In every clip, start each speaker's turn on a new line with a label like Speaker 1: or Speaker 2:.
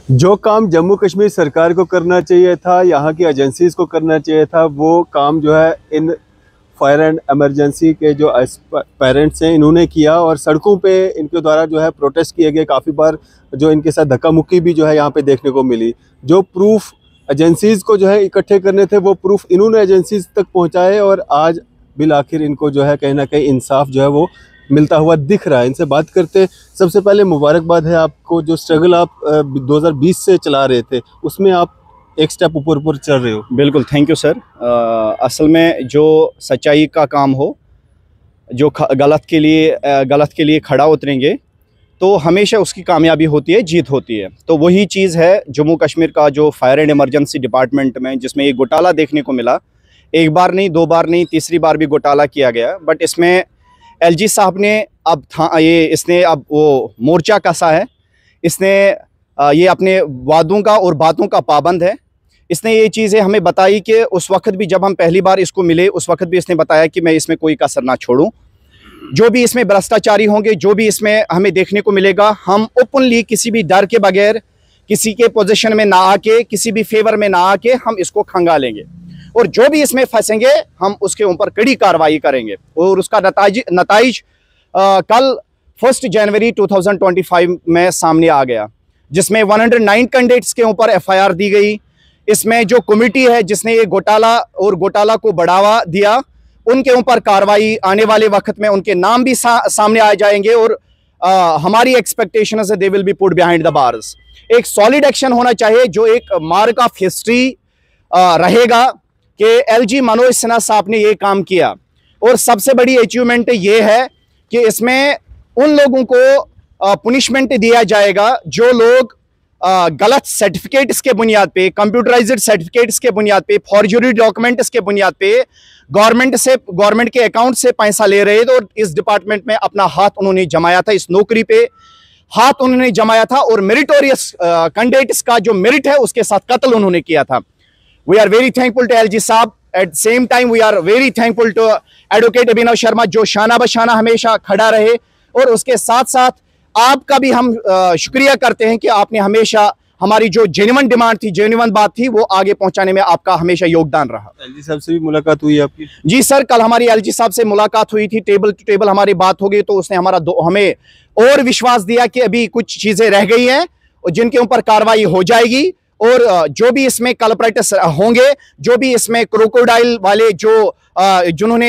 Speaker 1: जो काम जम्मू कश्मीर सरकार को करना चाहिए था, यहाँ की एजेंसीज को करना चाहिए था, वो काम जो है इन फायर एंड एमरजेंसी के जो पेरेंट्स हैं इन्होंने किया। और सड़कों पे इनके द्वारा जो है प्रोटेस्ट किए गए, काफ़ी बार जो इनके साथ धक्का मुक्की भी जो है यहाँ पे देखने को मिली। जो प्रूफ एजेंसीज को जो है इकट्ठे करने थे, वो प्रूफ इन्होंने एजेंसीज तक पहुँचाए और आज बिल आखिर इनको जो है कहीं ना कहीं इंसाफ जो है वो मिलता हुआ दिख रहा है। इनसे बात करते, सबसे पहले मुबारकबाद है आपको, जो स्ट्रगल आप 2020 से चला रहे थे उसमें आप एक स्टेप ऊपर ऊपर चल रहे हो।
Speaker 2: बिल्कुल, थैंक यू सर। असल में जो सच्चाई का काम हो, जो गलत के लिए खड़ा उतरेंगे तो हमेशा उसकी कामयाबी होती है, जीत होती है। तो वही चीज़ है जम्मू कश्मीर का जो फायर एंड इमरजेंसी डिपार्टमेंट में, जिसमें ये घोटाला देखने को मिला। एक बार नहीं, दो बार नहीं, तीसरी बार भी घोटाला किया गया। बट इसमें एलजी साहब ने इसने अब वो मोर्चा कसा है। इसने ये अपने वादों का और बातों का पाबंद है। इसने ये चीज़ें हमें बताई कि उस वक्त भी जब हम पहली बार इसको मिले, उस वक्त भी इसने बताया कि मैं इसमें कोई कसर ना छोड़ूं। जो भी इसमें भ्रष्टाचारी होंगे, जो भी इसमें हमें देखने को मिलेगा, हम ओपनली किसी भी डर के बगैर, किसी के पोजीशन में ना आके, किसी भी फेवर में ना आके हम इसको खंगालेंगे। और जो भी इसमें फंसेंगे हम उसके ऊपर कड़ी कार्रवाई करेंगे। और उसका नताइज कल 1 जनवरी 2025 में सामने आ गया, जिसमें 109 कैंडिडेट्स के ऊपर एफआईआर दी गई। इसमें जो कमेटी है जिसने ये घोटाला को बढ़ावा दिया, उनके ऊपर कार्रवाई आने वाले वक्त में उनके नाम भी सामने आ जाएंगे। और हमारी एक्सपेक्टेशन है they will be put behind the bars. एक सॉलिड एक्शन होना चाहिए, जो एक मार्क ऑफ हिस्ट्री रहेगा कि एलजी मनोज सिन्हा साहब ने ये काम किया। और सबसे बड़ी अचीवमेंट ये है कि इसमें उन लोगों को पनिशमेंट दिया जाएगा जो लोग गलत सर्टिफिकेट्स के बुनियाद पे, कंप्यूटराइज्ड सर्टिफिकेट्स के बुनियाद पे, फॉर्जरी डॉक्यूमेंट्स के बुनियाद पे गवर्नमेंट के अकाउंट से पैसा ले रहे थे। और इस डिपार्टमेंट में अपना हाथ उन्होंने जमाया था, इस नौकरी पे हाथ उन्होंने जमाया था। और मेरिटोरियस कैंडिडेट्स का जो मेरिट है उसके साथ कत्ल उन्होंने किया था। We are very thankful to LG साहब। At the same time we are very thankful to advocate Abhinav Sharma, जो शाना बशाना हमेशा खड़ा रहे। और उसके साथ साथ आपका भी हम शुक्रिया करते हैं कि आपने हमेशा हमारी जो जेन्युइन डिमांड थी, जेन्युइन बात थी, वो आगे पहुंचाने में आपका हमेशा योगदान रहा।
Speaker 1: एलजी साहब से भी मुलाकात हुई आपकी?
Speaker 2: जी सर, कल हमारी एलजी साहब से मुलाकात हुई थी, टेबल टू टेबल हमारी बात हो गई। तो उसने हमें और विश्वास दिया कि अभी कुछ चीजें रह गई हैं और जिनके ऊपर कार्रवाई हो जाएगी। और जो भी इसमें कल्प्रेटर्स होंगे, जो भी इसमें क्रोकोडाइल वाले जिन्होंने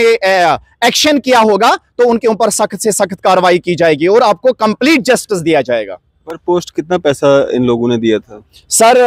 Speaker 2: एक्शन किया होगा, तो उनके ऊपर सख्त से सख्त कार्रवाई की जाएगी और आपको कंप्लीट जस्टिस दिया जाएगा।
Speaker 1: पर पोस्ट कितना पैसा इन लोगों ने दिया था?
Speaker 2: सर,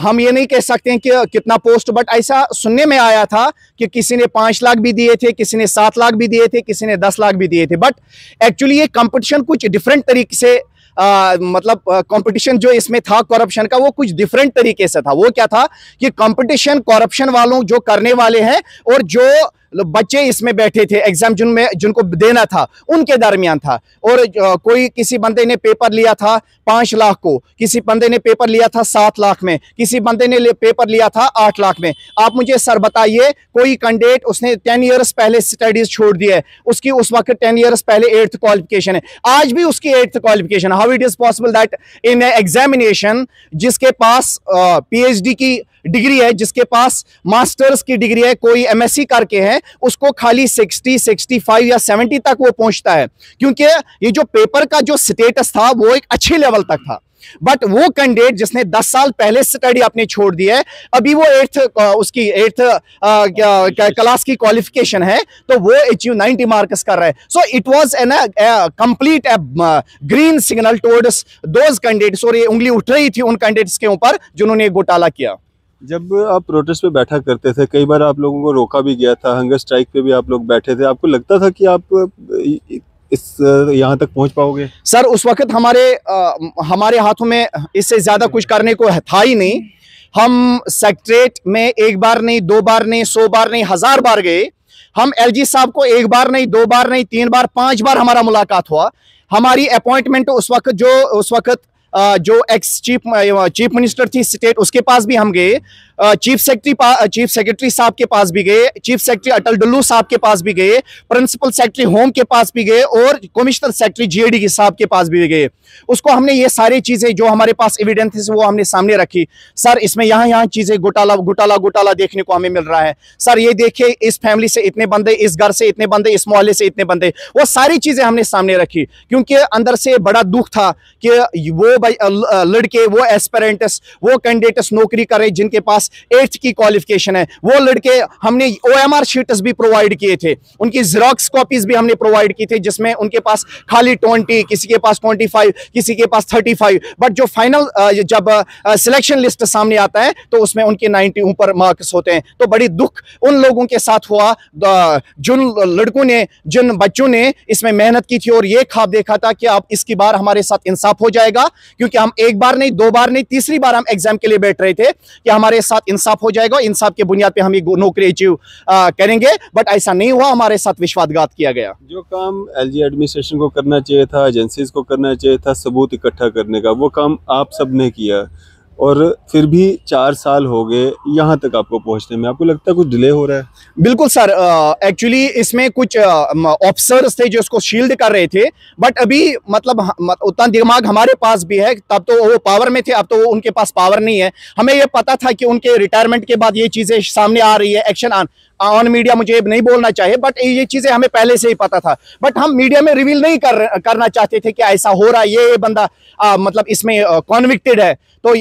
Speaker 2: हम ये नहीं कह सकते हैं कि कितना पोस्ट, बट ऐसा सुनने में आया था कि किसी ने 5 लाख भी दिए थे, किसी ने 7 लाख भी दिए थे, किसी ने 10 लाख भी दिए थे। बट एक्चुअली ये कंपटीशन कुछ डिफरेंट तरीके से मतलब कंपटीशन जो इसमें था करप्शन का, वो कुछ डिफरेंट तरीके से था। वो क्या था कि कंपटीशन करप्शन वालों जो करने वाले हैं और जो बच्चे इसमें बैठे थे एग्जाम जिनको देना था, उनके दरमियान था। और कोई किसी बंदे ने पेपर लिया था 5 लाख को, किसी बंदे ने पेपर लिया था 7 लाख में, किसी बंदे ने पेपर लिया था 8 लाख में। आप मुझे सर बताइए, कोई कैंडिडेट उसने 10 इयर्स पहले स्टडीज छोड़ दी है, उसकी उस वक्त 10 इयर्स पहले 8th क्वालिफिकेशन है, आज भी उसकी 8th qualification. How it is possible that in examination जिसके पास पीएचडी की डिग्री है, जिसके पास मास्टर्स की डिग्री है, कोई एमएससी करके है, उसको खाली 60, 65 या 70 तक वो पहुंचता है, क्योंकि ये जो पेपर का जो स्टेटस था वो एक अच्छे लेवल तक था। बट वो कैंडिडेट जिसने 10 साल पहले स्टडी अपनी छोड़ दी है, अभी वो 8th क्लास की क्वालिफिकेशन है, तो वो अचीव 90 मार्क्स कर रहा है। So it was an complete green signal towards those candidates. और ये उंगली उठ रही थी उन कैंडिडेट्स के ऊपर जिन्होंने घोटाला किया।
Speaker 1: जब आप प्रोटेस्ट पे बैठा करते थे, कई बार आप लोगों को रोका भी गया था, हंगर स्ट्राइक पे भी आप लोग बैठे थे, आपको लगता था कि आप इस यहाँ तक पहुँच पाओगे?
Speaker 2: सर, उस वक्त हमारे हाथों में इससे ज़्यादा कुछ करने को था ही नहीं। हम सेक्रेटरीट में एक बार नहीं, 2 बार नहीं, 100 बार नहीं, 1000 बार गए। हम एलजी साहब को 1 बार नहीं, 2 बार नहीं, 3 बार, 5 बार हमारा मुलाकात हुआ। हमारी अपॉइंटमेंट उस वक्त जो एक्स चीफ मिनिस्टर थी स्टेट, उसके पास भी हम गए। चीफ सेक्रेटरी साहब के पास भी गए, चीफ सेक्रेटरी अटल डुल्लू साहब के पास भी गए, प्रिंसिपल सेक्रेटरी होम के पास भी गए और कमिश्नर सेक्रेटरी जीएडी साहब के पास भी गए। उसको हमने ये सारी चीजें जो हमारे पास एविडेंस वो हमने सामने रखी। सर इसमें यहाँ चीजें घोटाला देखने को हमें मिल रहा है। सर ये देखिए, इस फैमिली से इतने बंदे, इस घर से इतने बंदे, इस मोहल्ले से इतने बंदे, वो सारी चीजें हमने सामने रखी क्योंकि अंदर से बड़ा दुख था कि वो लड़के, वो एस्पिरेंट्स, वो कैंडिडेट्स नौकरी कर रहे जिनके पास 8th की क्वालिफिकेशन है, वो लड़के हमने OMR शीट्स भी प्रोवाइड किए थे, उनकी जेरोक्स कॉपीज भी हमने प्रोवाइड की थी जिसमें उनके पास खाली 20, किसी के पास 25, किसी के पास 35, बट जो फाइनल जब सिलेक्शन लिस्ट सामने आता है तो उसमें उनके 90 ऊपर मार्क्स होते हैं। तो बड़ी दुख उन लोगों के साथ हुआ जिन लड़कों ने, जिन बच्चों ने इसमें मेहनत की थी और ये ख्वाब देखा था कि अब इसकी बार हमारे साथ इंसाफ हो जाएगा, क्योंकि हम एक बार नहीं, 2 बार नहीं, तीसरी बार हम एग्जाम के लिए बैठ रहे थे कि हमारे साथ इंसाफ हो जाएगा, इंसाफ के बुनियाद पे हम ये नौकरी अचीव करेंगे, बट ऐसा नहीं हुआ, हमारे साथ विश्वासघात किया गया।
Speaker 1: जो काम LG एडमिनिस्ट्रेशन को करना चाहिए था, एजेंसीज को करना चाहिए था, सबूत इकट्ठा करने का, वो काम आप सब ने किया और फिर भी 4 साल हो गए यहाँ तक आपको पहुँचने में। आपको लगता है कुछ डिले हो रहा है?
Speaker 2: बिल्कुल सर, एक्चुअली इसमें कुछ ऑफिसर्स थे जो इसको शील्ड कर रहे थे, बट अभी मतलब उतना दिमाग हमारे पास भी है, तब तो वो पावर में थे, अब तो उनके पास पावर नहीं है। हमें ये पता था कि उनके रिटायरमेंट के बाद ये चीज़ें सामने आ रही है, एक्शन ऑन मीडिया, मुझे नहीं बोलना चाहिए, बट ये चीज़ें हमें पहले से ही पता था, बट हम मीडिया में रिवील नहीं करना चाहते थे कि ऐसा हो रहा है, ये बंदा मतलब इसमें कॉन्विक्टेड है। तो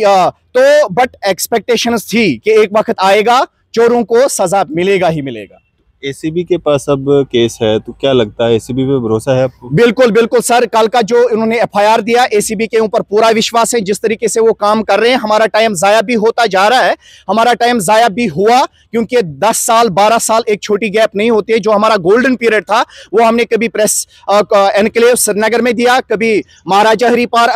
Speaker 2: बट एक्सपेक्टेशंस थी कि एक वक्त आएगा, चोरों को सजा मिलेगा ही मिलेगा।
Speaker 1: ACB के पास अब केस है, तो क्या लगता है ACB पे भरोसा है आपको?
Speaker 2: बिल्कुल बिल्कुल सर, कल का जो इन्होंने FIR दिया, ACB के ऊपर पूरा विश्वास है, जिस तरीके से वो काम कर रहे हैं। हमारा टाइम जाया भी होता जा रहा है, हमारा टाइम जाया भी हुआ, क्योंकि 10 साल 12 साल एक छोटी गैप नहीं होती है। जो हमारा गोल्डन पीरियड था वो हमने कभी प्रेस एनक्लेव श्रीनगर में दिया, कभी महाराजा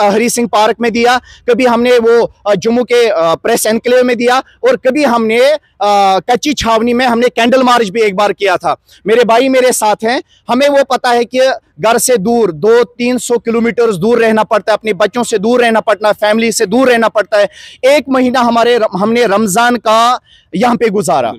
Speaker 2: हरी सिंह पार्क में दिया, कभी हमने वो जम्मू के प्रेस एनक्लेव में दिया, और कभी हमने कच्ची छावनी में हमने कैंडल मार्च भी एक बार किया था। मेरे भाई मेरे साथ हैं, हमें वो पता है कि घर से दूर 200-300 किलोमीटर दूर रहना पड़ता है, अपने बच्चों से दूर रहना पड़ता है, फैमिली से दूर रहना पड़ता है। 1 महीना हमने रमजान का यहाँ पे गुजारा,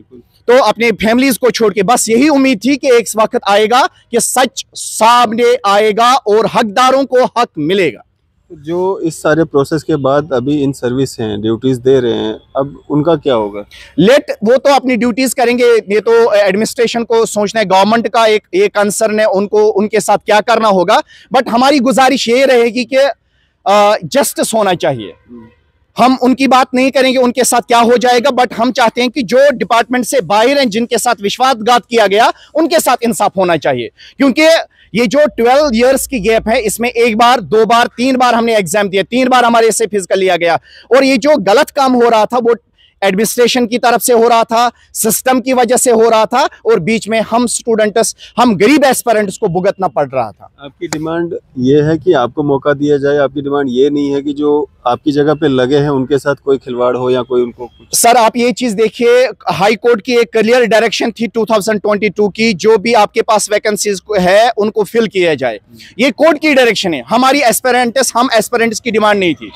Speaker 2: तो अपने फैमिलीज को छोड़ के बस यही उम्मीद थी कि एक वक्त आएगा कि सच सामने आएगा और हकदारों को हक मिलेगा।
Speaker 1: जो इस सारे प्रोसेस के बाद अभी इन सर्विस हैं, ड्यूटीज दे रहे हैं, अब उनका क्या होगा?
Speaker 2: वो तो अपनी ड्यूटीज करेंगे, ये तो एडमिनिस्ट्रेशन को सोचना है, गवर्नमेंट का एक कंसर्न है, उनको उनके साथ क्या करना होगा। बट हमारी गुजारिश ये रहेगी कि जस्टिस होना चाहिए। हम उनकी बात नहीं करेंगे उनके साथ क्या हो जाएगा, बट हम चाहते हैं कि जो डिपार्टमेंट से बाहर हैं, जिनके साथ विश्वासघात किया गया, उनके साथ इंसाफ होना चाहिए। क्योंकि ये जो 12 इयर्स की गैप है, इसमें 1 बार 2 बार 3 बार हमने एग्जाम दिया, 3 बार हमारे से फिजिकल लिया गया, और ये जो गलत काम हो रहा था वो एडमिनिस्ट्रेशन की तरफ से हो रहा था, सिस्टम की वजह से हो रहा था, और बीच में हम स्टूडेंट्स, हम गरीब एस्पिरेंट्स को भुगतना पड़ रहा था।
Speaker 1: आपकी डिमांड ये है कि आपको मौका दिया जाए, आपकी डिमांड ये नहीं है कि जो आपकी जगह पे लगे हैं उनके साथ कोई खिलवाड़ हो या कोई उनको कुछ?
Speaker 2: सर आप ये चीज देखिए, हाई कोर्ट की एक क्लियर डायरेक्शन थी 2022 की, जो भी आपके पास वैकेंसीज है उनको फिल किया जाए, ये कोर्ट की डायरेक्शन है। हमारी हम एस्पिरेंट्स की डिमांड नहीं थी।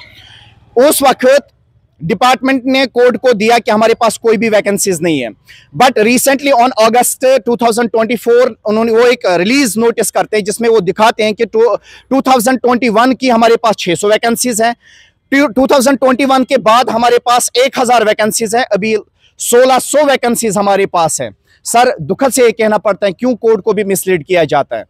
Speaker 2: उस वक्त डिपार्टमेंट ने कोर्ट को दिया कि हमारे पास कोई भी वैकेंसीज नहीं है, बट रिसेंटली ऑन अगस्त 2024 उन्होंने वो एक रिलीज नोटिस करते हैं जिसमें वो दिखाते हैं कि 2021 की हमारे पास 600 वैकेंसीज हैं, 2021 के बाद हमारे पास 1000 वैकेंसीज हैं, अभी 1600 वैकेंसीज हमारे पास है। सर दुखद से ये कहना पड़ता है, क्यों कोर्ट को भी मिसलीड किया जाता है,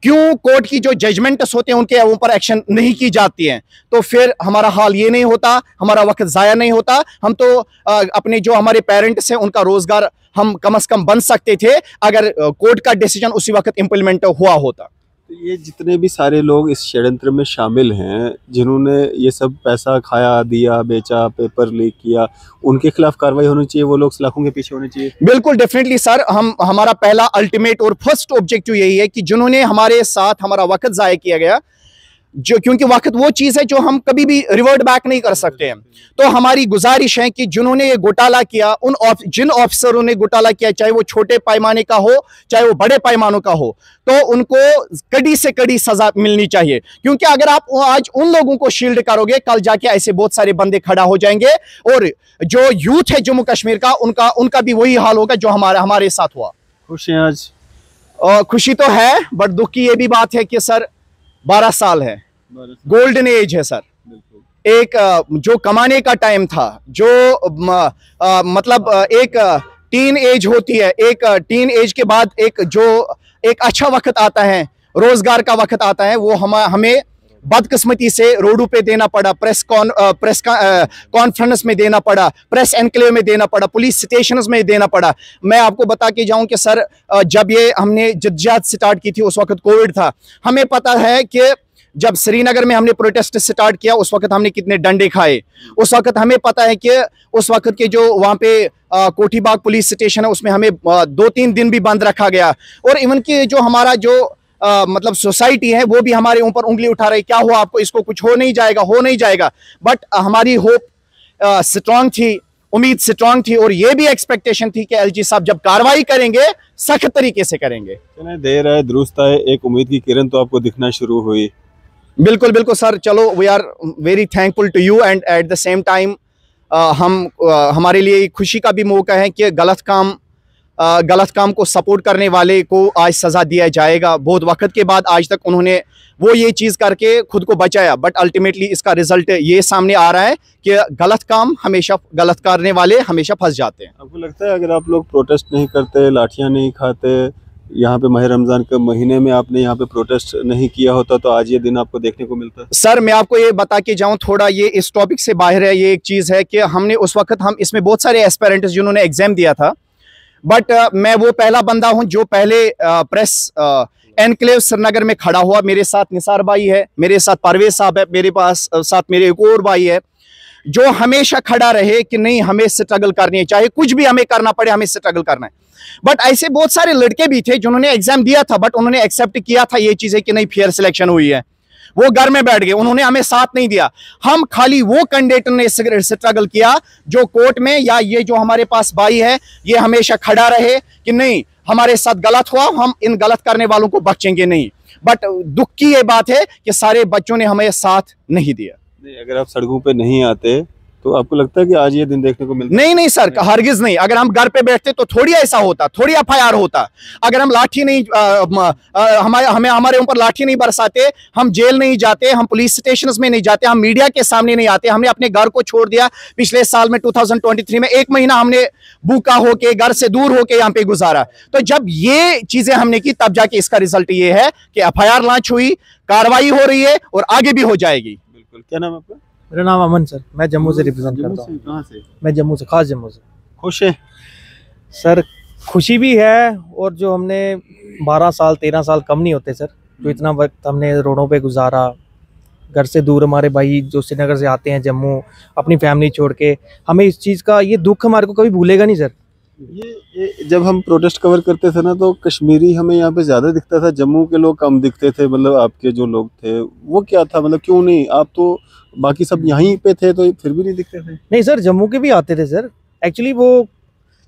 Speaker 2: क्यों कोर्ट की जो जजमेंट्स होते हैं उनके ऊपर एक्शन नहीं की जाती है, तो फिर हमारा हाल ये नहीं होता, हमारा वक्त जाया नहीं होता। हम तो अपने जो हमारे पेरेंट्स हैं उनका रोजगार हम कम से कम बन सकते थे अगर कोर्ट का डिसीजन उसी वक्त इंप्लीमेंट हुआ होता।
Speaker 1: तो ये जितने भी सारे लोग इस षड्यंत्र में शामिल हैं, जिन्होंने ये सब पैसा खाया, दिया, बेचा, पेपर लीक किया, उनके खिलाफ कार्रवाई होनी चाहिए, वो लोग सलाखों के पीछे होने चाहिए।
Speaker 2: बिल्कुल डेफिनेटली सर, हमारा पहला अल्टीमेट और फर्स्ट ऑब्जेक्टिव यही है कि जिन्होंने हमारे साथ हमारा वक्त जाया किया गया, जो, क्योंकि वक्त वो चीज है जो हम कभी भी रिवर्ट बैक नहीं कर सकते हैं। तो हमारी गुजारिश है कि जिन्होंने ये घोटाला किया, जिन ऑफिसरों ने घोटाला किया, चाहे वो छोटे पैमाने का हो चाहे वो बड़े पैमानों का हो, तो उनको कड़ी से कड़ी सजा मिलनी चाहिए। क्योंकि अगर आप आज उन लोगों को शील्ड करोगे, कल जाके ऐसे बहुत सारे बंदे खड़ा हो जाएंगे और जो यूथ है जम्मू कश्मीर का, उनका भी वही हाल होगा जो हमारे साथ हुआ।
Speaker 1: खुश हैं आज?
Speaker 2: खुशी तो है, बट दुख की ये भी बात है कि सर 12 साल है, गोल्डन एज है सर। एक जो कमाने का टाइम था, जो मतलब एक टीन एज होती है, एक टीन एज के बाद एक अच्छा वक्त आता है, रोजगार का वक्त आता है, वो हमें बदकिस्मती से रोडों पे देना पड़ा, प्रेस कॉन्फ्रेंस में देना पड़ा, प्रेस एनक्लेव में देना पड़ा, पुलिस स्टेशन में देना पड़ा। मैं आपको बता के जाऊं कि सर जब ये हमने जद्दोजहद स्टार्ट की थी उस वक्त कोविड था। हमें पता है कि जब श्रीनगर में हमने प्रोटेस्ट स्टार्ट किया उस वक्त हमने कितने डंडे खाए। उस वक्त हमें पता है कि उस वक्त के जो वहाँ पे कोठीबाग पुलिस स्टेशन है उसमें हमें 2-3 दिन भी बंद रखा गया। और इवन कि जो हमारा जो मतलब सोसाइटी है वो भी हमारे ऊपर उंगली उठा रही, क्या हुआ आपको, इसको कुछ हो नहीं जाएगा। बट हमारी होप स्ट्रांग थी, उम्मीद स्ट्रांग थी और ये भी एक्सपेक्टेशन थी कि एलजी साहब जब कार्रवाई करेंगे सख्त तरीके से करेंगे।
Speaker 1: देर है दुरुस्त है, एक उम्मीद की किरण तो आपको दिखना शुरू हुई।
Speaker 2: बिल्कुल बिल्कुल सर, चलो we are very thankful to you and at the same time हमारे लिए खुशी का भी मौका है कि गलत काम को सपोर्ट करने वाले को आज सज़ा दिया जाएगा। बहुत वक्त के बाद आज तक उन्होंने वो ये चीज़ करके खुद को बचाया, बट अल्टीमेटली इसका रिजल्ट ये सामने आ रहा है कि गलत करने वाले हमेशा फंस जाते हैं।
Speaker 1: आपको लगता है अगर आप लोग प्रोटेस्ट नहीं करते, लाठियाँ नहीं खाते, यहाँ पे माह रमज़ान के महीने में आपने यहाँ पे प्रोटेस्ट नहीं किया होता तो आज ये दिन आपको देखने को मिलता?
Speaker 2: सर मैं आपको ये बता के जाऊँ, थोड़ा ये इस टॉपिक से बाहर है। ये एक चीज़ है कि हमने उस वक्त हम इसमें बहुत सारे एस्पिरेंट्स जिन्होंने एग्जाम दिया था, बट मैं वो पहला बंदा हूं जो पहले प्रेस एनक्लेव श्रीनगर में खड़ा हुआ। मेरे साथ निसार भाई है, मेरे साथ परवेज साहब है, मेरे साथ मेरे एक और भाई है जो हमेशा खड़ा रहे कि नहीं हमें स्ट्रगल करनी है, चाहे कुछ भी हमें करना पड़े हमें स्ट्रगल करना है। बट ऐसे बहुत सारे लड़के भी थे जिन्होंने एग्जाम दिया था बट उन्होंने एक्सेप्ट किया था ये चीज़ है कि नहीं फेयर सिलेक्शन हुई है, वो घर में बैठ गए, उन्होंने हमें साथ नहीं दिया। हम खाली वो कैंडिडेट ने स्ट्रगल किया जो कोर्ट में, या ये जो हमारे पास भाई है ये हमेशा खड़ा रहे कि नहीं हमारे साथ गलत हुआ, हम इन गलत करने वालों को बख्शेंगे नहीं। बट दुख की ये बात है कि सारे बच्चों ने हमें साथ नहीं दिया।
Speaker 1: अगर आप सड़कों पे नहीं आते तो आपको लगता है कि आज ये दिन देखने को मिलता?
Speaker 2: नहीं सर, हरगिज नहीं। अगर हम घर पे बैठते तो थोड़ी ऐसा होता, थोड़ी एफआईआर होता। अगर हम लाठी नहीं हमारे ऊपर लाठी नहीं बरसाते, हम जेल नहीं जाते, हम पुलिस स्टेशन में नहीं जाते, हम मीडिया के सामने नहीं आते, हमने अपने घर को छोड़ दिया। पिछले साल में 2023 में 1 महीना हमने भूखा होके घर से दूर होके यहाँ पे गुजारा। तो जब ये चीजें हमने की तब जाके इसका रिजल्ट ये है कि एफआईआर लॉन्च हुई, कार्रवाई हो रही है और आगे भी हो जाएगी।
Speaker 1: बिल्कुल। क्या नाम है आपका?
Speaker 3: मेरा नाम अमन सर, मैं जम्मू से रिप्रेजेंट करता हूँ।
Speaker 1: कहाँ से?
Speaker 3: मैं जम्मू से, खास जम्मू से।
Speaker 1: खुश है
Speaker 3: सर? खुशी भी है, और जो हमने 12 साल 13 साल कम नहीं होते सर, जो इतना वक्त हमने रोडों पे गुजारा, घर से दूर, हमारे भाई जो श्रीनगर से आते हैं जम्मू अपनी फैमिली छोड़ के, हमें इस चीज़ का ये दुख हमारे को कभी भूलेगा नहीं सर।
Speaker 1: ये जब हम प्रोटेस्ट कवर करते थे ना तो कश्मीरी हमें यहाँ पे ज़्यादा दिखता था, जम्मू के लोग कम दिखते थे। मतलब आपके जो लोग थे वो क्या था, मतलब क्यों नहीं, आप तो बाकी सब यहीं पे थे तो फिर भी नहीं दिखते थे?
Speaker 3: नहीं सर, जम्मू के भी आते थे सर। एक्चुअली वो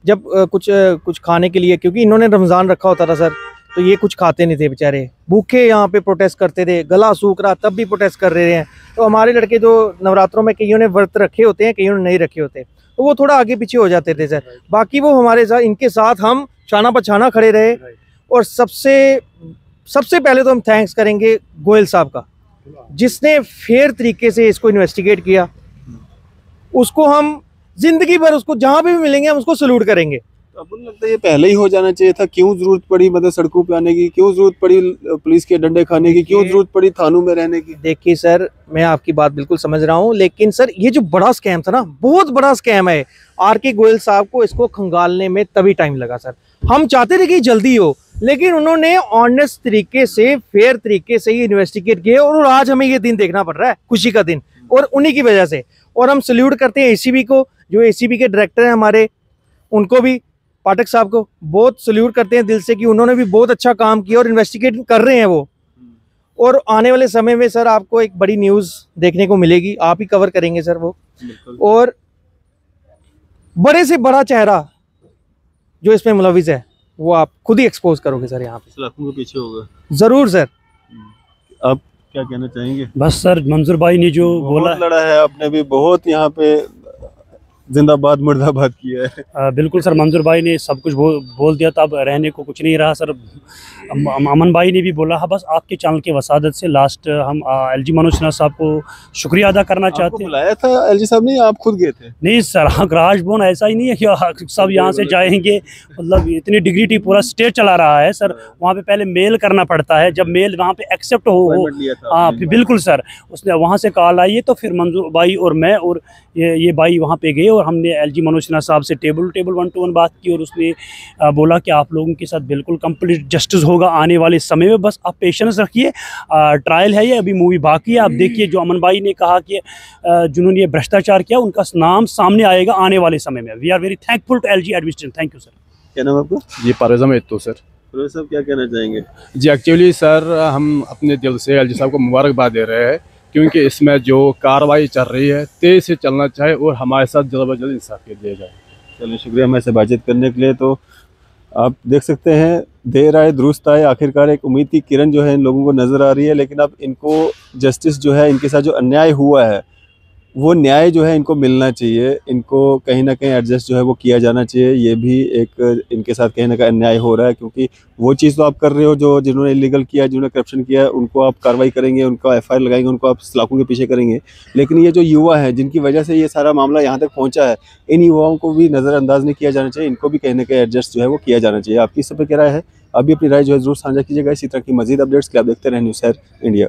Speaker 3: जब कुछ खाने के लिए, क्योंकि इन्होंने रमज़ान रखा होता था सर, तो ये कुछ खाते नहीं थे बेचारे, भूखे यहाँ पे प्रोटेस्ट करते थे, गला सूख रहा तब भी प्रोटेस्ट कर रहे हैं। तो हमारे लड़के जो नवरात्रों में कईयों ने व्रत रखे होते हैं, कईयों ने नहीं रखे होते, तो वो थोड़ा आगे पीछे हो जाते थे सर। बाकी वो हमारे साथ, इनके साथ हम छाना पछाना खड़े रहे। और सबसे पहले तो हम थैंक्स करेंगे गोयल साहब का, जिसने फेयर तरीके से इसको इन्वेस्टिगेट किया। उसको हम जिंदगी भर, उसको जहाँ भी मिलेंगे हम उसको सल्यूट करेंगे।
Speaker 1: तो आपको लगता है ये पहले ही हो जाना चाहिए था? क्यों जरूरत पड़ी मतलब सड़कों पे आने की, क्यों जरूरत पड़ी पुलिस के डंडे खाने की, क्यों जरूरत पड़ी थानों में रहने की?
Speaker 3: देखिए सर, मैं आपकी बात बिल्कुल समझ रहा हूँ, लेकिन सर ये जो बड़ा स्कैम था ना, बहुत बड़ा स्कैम है। आर.के. गोयल साहब को इसको खंगालने में तभी टाइम लगा सर। हम चाहते थे कि जल्दी हो, लेकिन उन्होंने ऑनेस्ट तरीके से, फेयर तरीके से ही इन्वेस्टिगेट किए, और आज हमें ये दिन देखना पड़ रहा है, खुशी का दिन, और उन्हीं की वजह से। और हम सल्यूट करते हैं एसीबी को, जो एसीबी के डायरेक्टर हैं हमारे, उनको भी, पाठक साहब को बहुत सल्यूट करते हैं दिल से कि उन्होंने भी बहुत अच्छा काम किया और इन्वेस्टिगेट कर रहे हैं वो। और आने वाले समय में सर आपको एक बड़ी न्यूज़ देखने को मिलेगी, आप ही कवर करेंगे सर वो, और बड़े से बड़ा चेहरा जो इसमें मुलविस है वो आप खुद ही एक्सपोज करोगे सर यहाँ पे।
Speaker 1: सलाखों के पीछे होगा
Speaker 3: ज़रूर सर।
Speaker 1: आप क्या कहना चाहेंगे?
Speaker 4: बस सर मंजूर भाई ने जो बोला
Speaker 1: लड़ा है आपने भी, बहुत यहाँ पे जिंदाबाद मुर्दाबाद किया है।
Speaker 4: बिल्कुल सर, मंजूर भाई ने सब कुछ बोल दिया था, अब रहने को कुछ नहीं रहा सर। अमन भाई ने भी बोला। हाँ, बस आपके चैनल के वसादत से लास्ट हम एलजी मनोज सिन्हा साहब को शुक्रिया अदा करना चाहते हैं।
Speaker 1: बुलाया था एलजी साहब ने, आप खुद गए थे?
Speaker 4: नहीं सर, हाँ राजभवन ऐसा ही नहीं है कि सब यहाँ से जाएंगे, मतलब इतनी डिग्निटी पूरा स्टेट चला रहा है सर। वहाँ पे पहले मेल करना पड़ता है, जब मेल वहाँ पे एक्सेप्ट हो हाँ बिल्कुल सर, उसने वहाँ से कॉल आई है तो फिर मंजूर भाई और मैं और ये भाई वहाँ पे गए और हमने एलजी मनोज सिन्हा साहब से टेबल 1-to-1 बात की और उसने बोला कि आप लोगों के साथ बिल्कुल कंप्लीट जस्टिस होगा आने वाले समय में, बस आप पेशेंस रखिए। ट्रायल है ये, अभी मूवी बाकी है। आप देखिए जो अमन भाई ने कहा कि जिन्होंने ये भ्रष्टाचार किया उनका नाम सामने आएगा आने वाले समय में। We are very thankful to LG administration. Thank you sir.
Speaker 1: क्या नाम आपका?
Speaker 5: जी परवेज़ अहमद तो सर।
Speaker 1: परवेज़ साहब क्या कहना चाहेंगे?
Speaker 5: जी एक्चुअली सर हम अपने दिल से एलजी साहब को मुबारकबाद दे रहे हैं, क्योंकि इसमें जो कार्रवाई चल रही है तेज़ से चलना चाहिए और हमारे साथ जल्द अज जल्द इंसाफ दिया जाए।
Speaker 1: चलिए शुक्रिया हमारे से बातचीत करने के लिए। तो आप देख सकते हैं देर आए दुरुस्त आए, आखिरकार एक उम्मीद की किरण जो है इन लोगों को नज़र आ रही है, लेकिन अब इनको जस्टिस जो है, इनके साथ जो अन्याय हुआ है वो न्याय जो है इनको मिलना चाहिए। इनको कहीं ना कहीं एडजस्ट जो है वो किया जाना चाहिए। ये भी एक इनके साथ कहीं ना कहीं अन्याय हो रहा है, क्योंकि वो चीज़ तो आप कर रहे हो जो जिन्होंने इलीगल किया, जिन्होंने करप्शन किया है, उनको आप कार्रवाई करेंगे, उनको एफआईआर लगाएंगे, उनको आप सलाखों के पीछे करेंगे। लेकिन ये जो युवा हैं जिनकी वजह से ये सारा मामला यहाँ तक पहुँचा है, इन युवाओं को भी नज़रअंदाज नहीं किया जाना चाहिए। इनको भी कहीं ना कहीं एडजस्ट जो है वो किया जाना चाहिए। आपकी इस पर क्या राय है? अभी अपनी राय जो है ज़रूर साझा कीजिएगा। इसी तरह की मजीद अपडेट्स के आप देखते रहें न्यूज़ शहर इंडिया।